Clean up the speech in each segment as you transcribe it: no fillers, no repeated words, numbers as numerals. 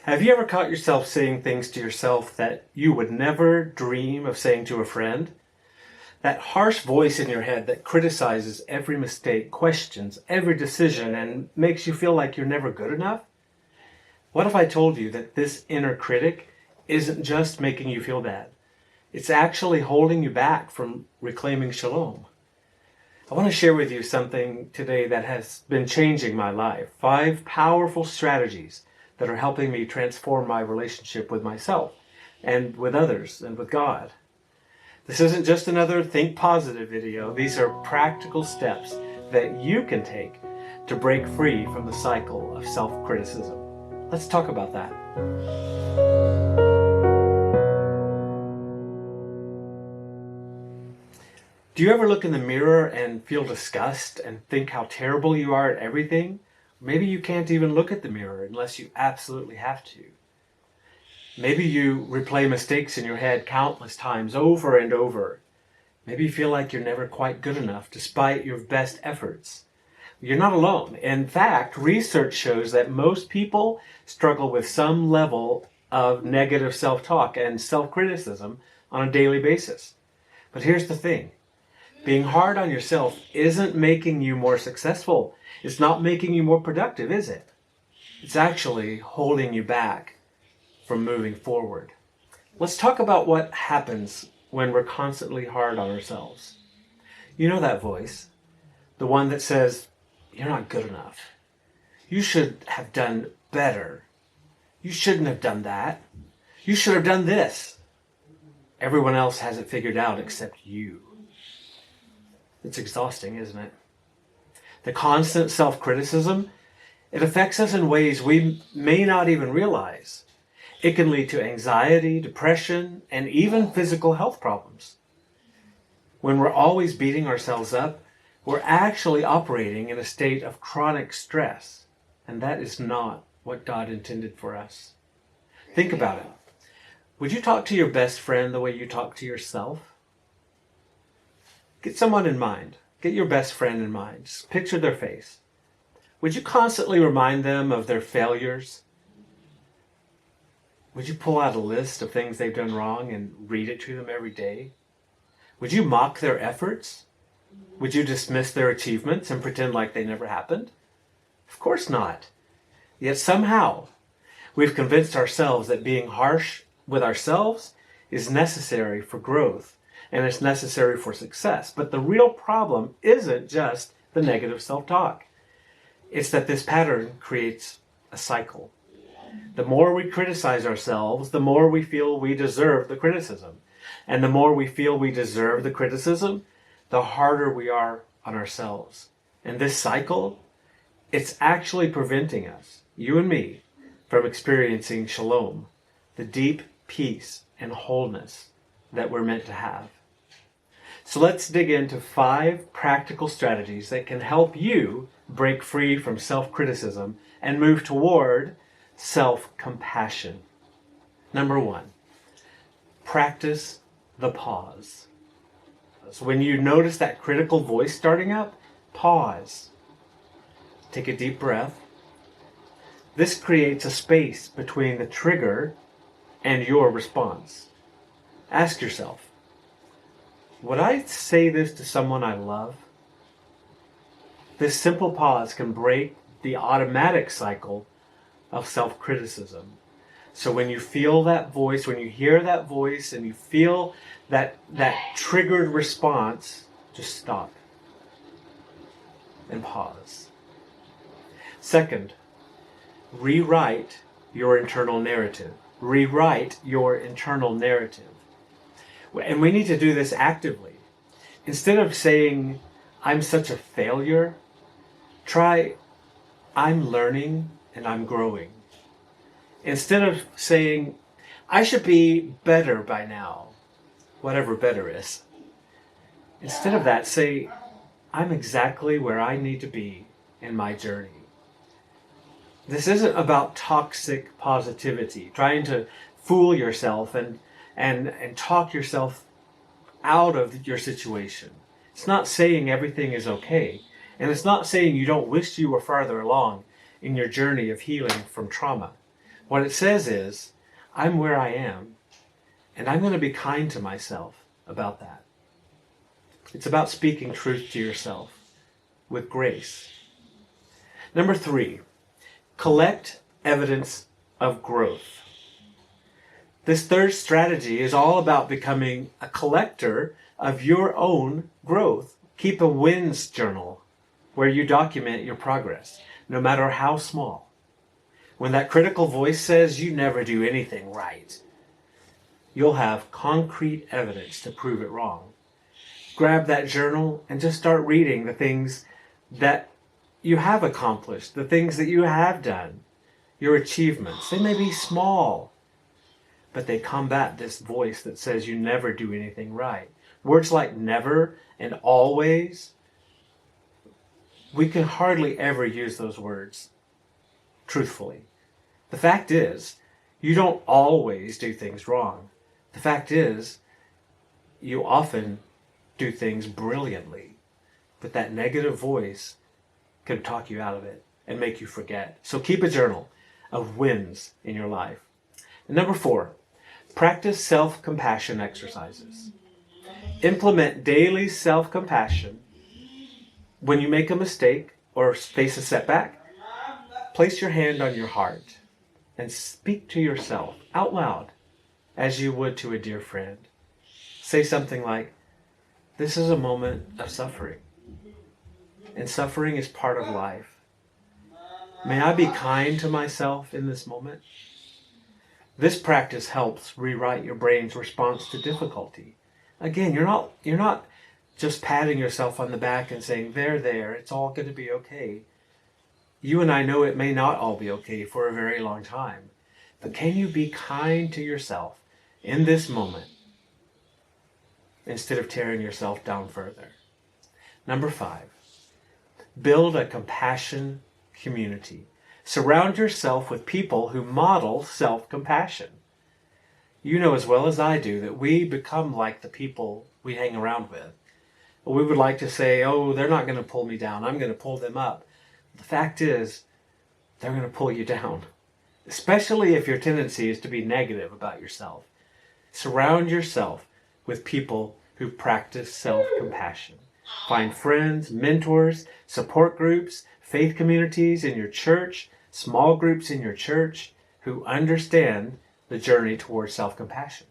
Have you ever caught yourself saying things to yourself that you would never dream of saying to a friend? That harsh voice in your head that criticizes every mistake, questions every decision, and makes you feel like you're never good enough? What if I told you that this inner critic isn't just making you feel bad? It's actually holding you back from reclaiming shalom. I want to share with you something today that has been changing my life. 5 powerful strategies that are helping me transform my relationship with myself and with others and with God. This isn't just another Think Positive video. These are practical steps that you can take to break free from the cycle of self-criticism. Let's talk about that. Do you ever look in the mirror and feel disgust and think how terrible you are at everything? Maybe you can't even look at the mirror unless you absolutely have to. Maybe you replay mistakes in your head countless times over and over. Maybe you feel like you're never quite good enough despite your best efforts. You're not alone. In fact, research shows that most people struggle with some level of negative self-talk and self-criticism on a daily basis. But here's the thing. Being hard on yourself isn't making you more successful. It's not making you more productive, is it? It's actually holding you back from moving forward. Let's talk about what happens when we're constantly hard on ourselves. You know that voice, the one that says, "You're not good enough. You should have done better. You shouldn't have done that. You should have done this. Everyone else has it figured out except you." It's exhausting, isn't it? The constant self-criticism, it affects us in ways we may not even realize. It can lead to anxiety, depression, and even physical health problems. When we're always beating ourselves up, we're actually operating in a state of chronic stress, and that is not what God intended for us. Think about it. Would you talk to your best friend the way you talk to yourself? Get someone in mind. Get your best friend in mind. Just picture their face. Would you constantly remind them of their failures? Would you pull out a list of things they've done wrong and read it to them every day? Would you mock their efforts? Would you dismiss their achievements and pretend like they never happened? Of course not. Yet somehow, we've convinced ourselves that being harsh with ourselves is necessary for growth and it's necessary for success. But the real problem isn't just the negative self-talk. It's that this pattern creates a cycle. The more we criticize ourselves, the more we feel we deserve the criticism. And the more we feel we deserve the criticism, the harder we are on ourselves. And this cycle, it's actually preventing us, you and me, from experiencing shalom, the deep peace and wholeness that we're meant to have. So let's dig into 5 practical strategies that can help you break free from self-criticism and move toward self-compassion. Number 1, practice the pause. So when you notice that critical voice starting up, pause. Take a deep breath. This creates a space between the trigger and your response. Ask yourself, would I say this to someone I love? This simple pause can break the automatic cycle of self-criticism. So when you feel that voice, when you hear that voice and you feel that triggered response, just stop and pause. Second, rewrite your internal narrative. Rewrite your internal narrative. And we need to do this actively. Instead of saying, "I'm such a failure," try, "I'm learning and I'm growing." Instead of saying, "I should be better by now," whatever better is. Instead of that, say, "I'm exactly where I need to be in my journey." This isn't about toxic positivity, trying to fool yourself and talk yourself out of your situation. It's not saying everything is okay. And it's not saying you don't wish you were farther along in your journey of healing from trauma. What it says is, I'm where I am, and I'm going to be kind to myself about that. It's about speaking truth to yourself with grace. Number 3, collect evidence of growth. This third strategy is all about becoming a collector of your own growth. Keep a wins journal where you document your progress, no matter how small. When that critical voice says you never do anything right, you'll have concrete evidence to prove it wrong. Grab that journal and just start reading the things that you have accomplished, the things that you have done, your achievements. They may be small, but they combat this voice that says you never do anything right. Words like never and always, we can hardly ever use those words truthfully. The fact is, you don't always do things wrong. The fact is, you often do things brilliantly, but that negative voice can talk you out of it and make you forget. So keep a journal of wins in your life. And number 4, practice self-compassion exercises. Implement daily self-compassion. When you make a mistake or face a setback, place your hand on your heart and speak to yourself out loud as you would to a dear friend. Say something like, this is a moment of suffering, and suffering is part of life. May I be kind to myself in this moment? This practice helps rewrite your brain's response to difficulty. Again, you're not just patting yourself on the back and saying, there, it's all going to be okay. You and I know it may not all be okay for a very long time. But can you be kind to yourself in this moment instead of tearing yourself down further? Number 5, build a compassion community. Surround yourself with people who model self-compassion. You know as well as I do that we become like the people we hang around with. We would like to say, oh, they're not going to pull me down. I'm going to pull them up. The fact is, they're going to pull you down, especially if your tendency is to be negative about yourself. Surround yourself with people who practice self-compassion. Find friends, mentors, support groups, faith communities in your church, small groups in your church who understand the journey towards self-compassion.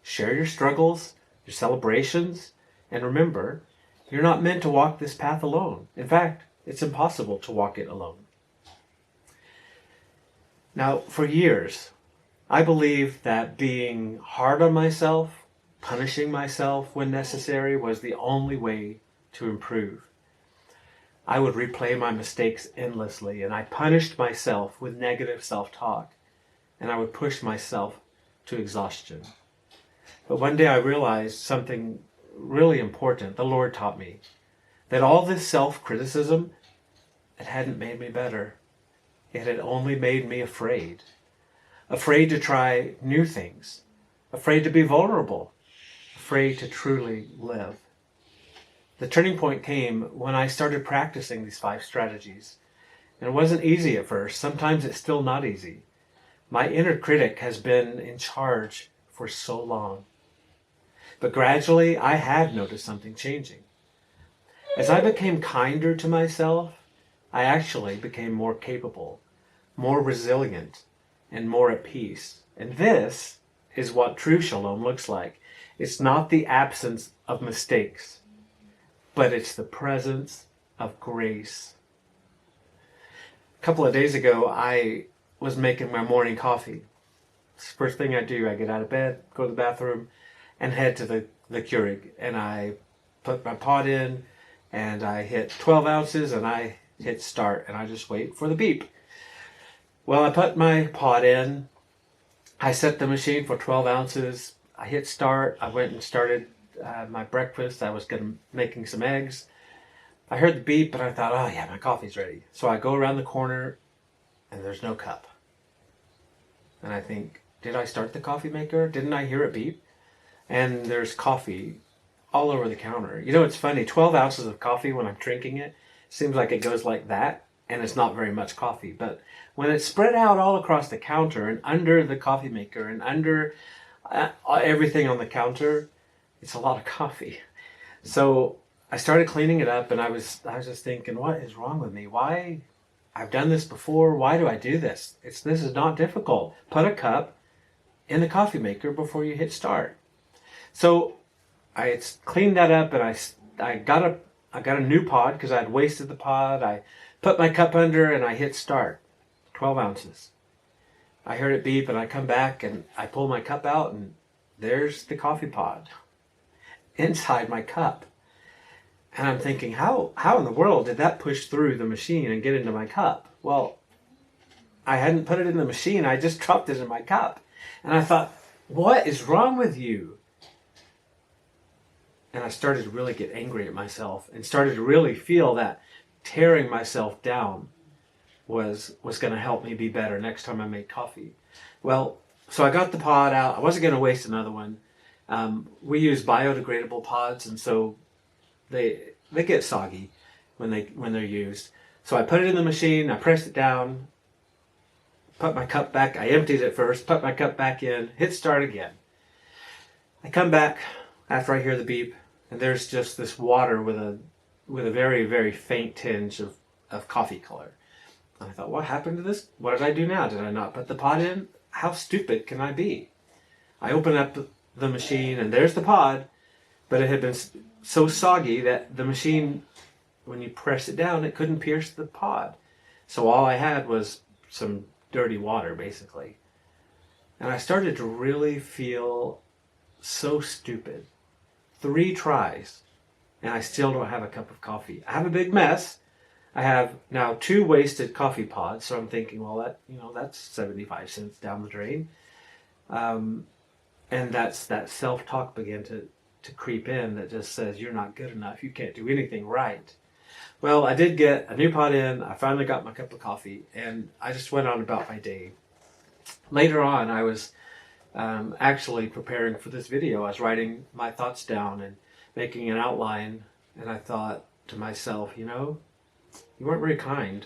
Share your struggles, your celebrations, and remember, you're not meant to walk this path alone. In fact, it's impossible to walk it alone. Now, for years, I believed that being hard on myself, punishing myself when necessary, was the only way to improve. I would replay my mistakes endlessly, and I punished myself with negative self-talk, and I would push myself to exhaustion. But one day I realized something really important. The Lord taught me that all this self-criticism, it hadn't made me better. It had only made me afraid. Afraid to try new things. Afraid to be vulnerable. Afraid to truly live. The turning point came when I started practicing these 5 strategies. And it wasn't easy at first. Sometimes it's still not easy. My inner critic has been in charge for so long. But gradually, I had noticed something changing. As I became kinder to myself, I actually became more capable, more resilient, and more at peace. And this is what true shalom looks like. It's not the absence of mistakes, but it's the presence of grace. A couple of days ago, I was making my morning coffee. First thing I do, I get out of bed, go to the bathroom, and head to the Critic. And I put my pot in, and I hit 12 ounces, and I hit start, and I just wait for the beep. Well, I put my pot in. I set the machine for 12 ounces. I hit start. I went and started my breakfast. I was making some eggs. I heard the beep, and I thought, oh yeah, my coffee's ready. So I go around the corner, and there's no cup. And I think, did I start the coffee maker? Didn't I hear it beep? And there's coffee all over the counter. You know, it's funny, 12 ounces of coffee when I'm drinking it, seems like it goes like that. and it's not very much coffee. But when it's spread out all across the counter and under the coffee maker and under everything on the counter, it's a lot of coffee. So I started cleaning it up, and I was just thinking, what is wrong with me? Why? I've done this before. Why do I do this? This is not difficult. Put a cup in the coffee maker before you hit start. So I cleaned that up, and I got a new pod because I had wasted the pod. I put my cup under and I hit start. 12 ounces. I heard it beep, and I come back and I pull my cup out, and there's the coffee pod inside my cup. And I'm thinking, how in the world did that push through the machine and get into my cup? Well, I hadn't put it in the machine. I just dropped it in my cup. And I thought, what is wrong with you? And I started to really get angry at myself and started to really feel that tearing myself down was going to help me be better next time I made coffee. Well, so I got the pod out. I wasn't going to waste another one. We use biodegradable pods, and so they get soggy when they're used. So I put it in the machine. I pressed it down, put my cup back. I emptied it first, put my cup back in, hit start again. I come back after I hear the beep, and there's just this water with a very, very faint tinge of coffee color. And I thought, what happened to this? What did I do now? Did I not put the pod in? How stupid can I be? I open up the machine, and there's the pod, but it had been so soggy that the machine, when you press it down, it couldn't pierce the pod. So all I had was some dirty water, basically. And I started to really feel so stupid. 3 tries, and I still don't have a cup of coffee. I have a big mess. I have now 2 wasted coffee pods, so I'm thinking, well, that's 75 cents down the drain. And that self-talk began to creep in that just says, you're not good enough. You can't do anything right. Well, I did get a new pot in. I finally got my cup of coffee, and I just went on about my day. Later on, I was actually preparing for this video. I was writing my thoughts down and making an outline, and I thought to myself, you weren't very kind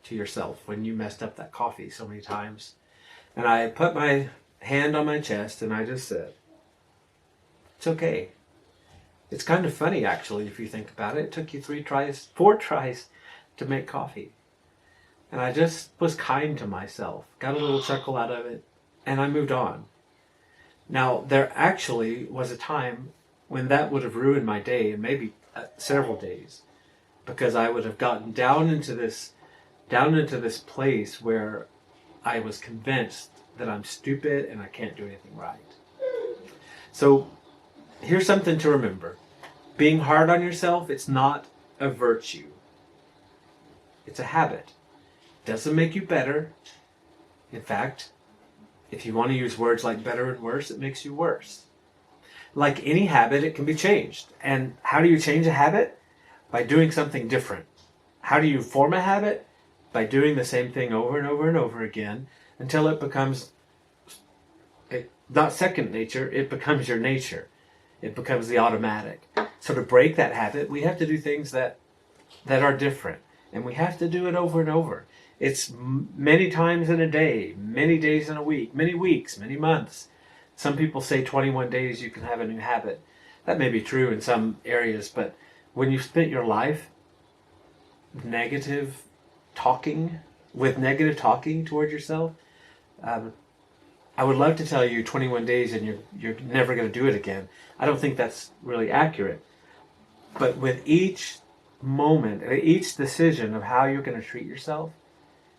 to yourself when you messed up that coffee so many times. And I put my hand on my chest, and I just said, it's okay. It's kind of funny, actually, if you think about it. It took you 4 tries to make coffee. And I just was kind to myself, got a little chuckle out of it, and I moved on. Now, there actually was a time when that would have ruined my day, and maybe several days, because I would have gotten down into this place where I was convinced that I'm stupid and I can't do anything right. So here's something to remember. Being hard on yourself, it's not a virtue. It's a habit. It doesn't make you better. In fact, if you want to use words like better and worse, it makes you worse. Like any habit, it can be changed. And how do you change a habit? By doing something different. How do you form a habit? By doing the same thing over and over and over again until it becomes not second nature, it becomes your nature. It becomes the automatic. So to break that habit, we have to do things that are different. And we have to do it over and over. It's many times in a day, many days in a week, many weeks, many months. Some people say 21 days you can have a new habit. That may be true in some areas, but when you've spent your life with negative talking toward yourself, I would love to tell you 21 days and you're never going to do it again. I don't think that's really accurate. But with each moment, each decision of how you're going to treat yourself,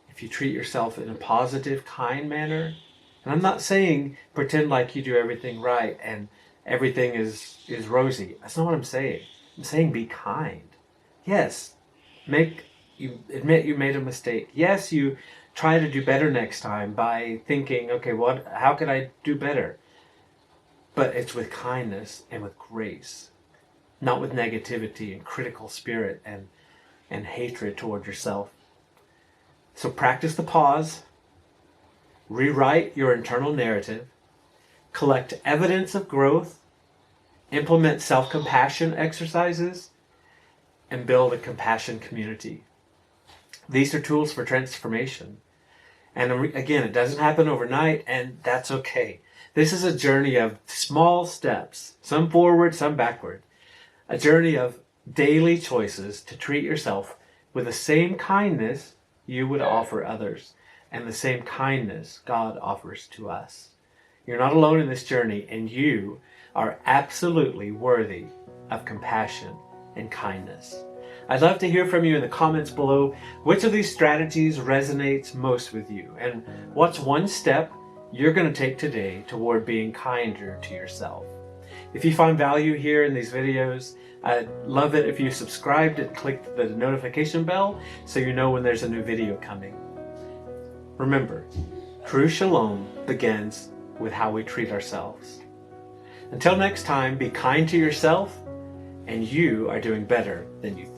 if you treat yourself in a positive, kind manner, and I'm not saying pretend like you do everything right and everything is rosy. That's not what I'm saying. I'm saying be kind. Yes, admit you made a mistake. Yes, you try to do better next time by thinking, okay, how could I do better? But it's with kindness and with grace, not with negativity and critical spirit and hatred toward yourself. So practice the pause, rewrite your internal narrative, collect evidence of growth, implement self-compassion exercises, and build a compassion community. These are tools for transformation. And again, it doesn't happen overnight, and that's okay. This is a journey of small steps, some forward, some backward. A journey of daily choices to treat yourself with the same kindness you would offer others, and the same kindness God offers to us. You're not alone in this journey, and you are absolutely worthy of compassion and kindness. I'd love to hear from you in the comments below. Which of these strategies resonates most with you? And what's one step you're going to take today toward being kinder to yourself? If you find value here in these videos, I'd love it if you subscribed and clicked the notification bell so you know when there's a new video coming. Remember, true shalom begins with how we treat ourselves. Until next time, be kind to yourself, and you are doing better than you think.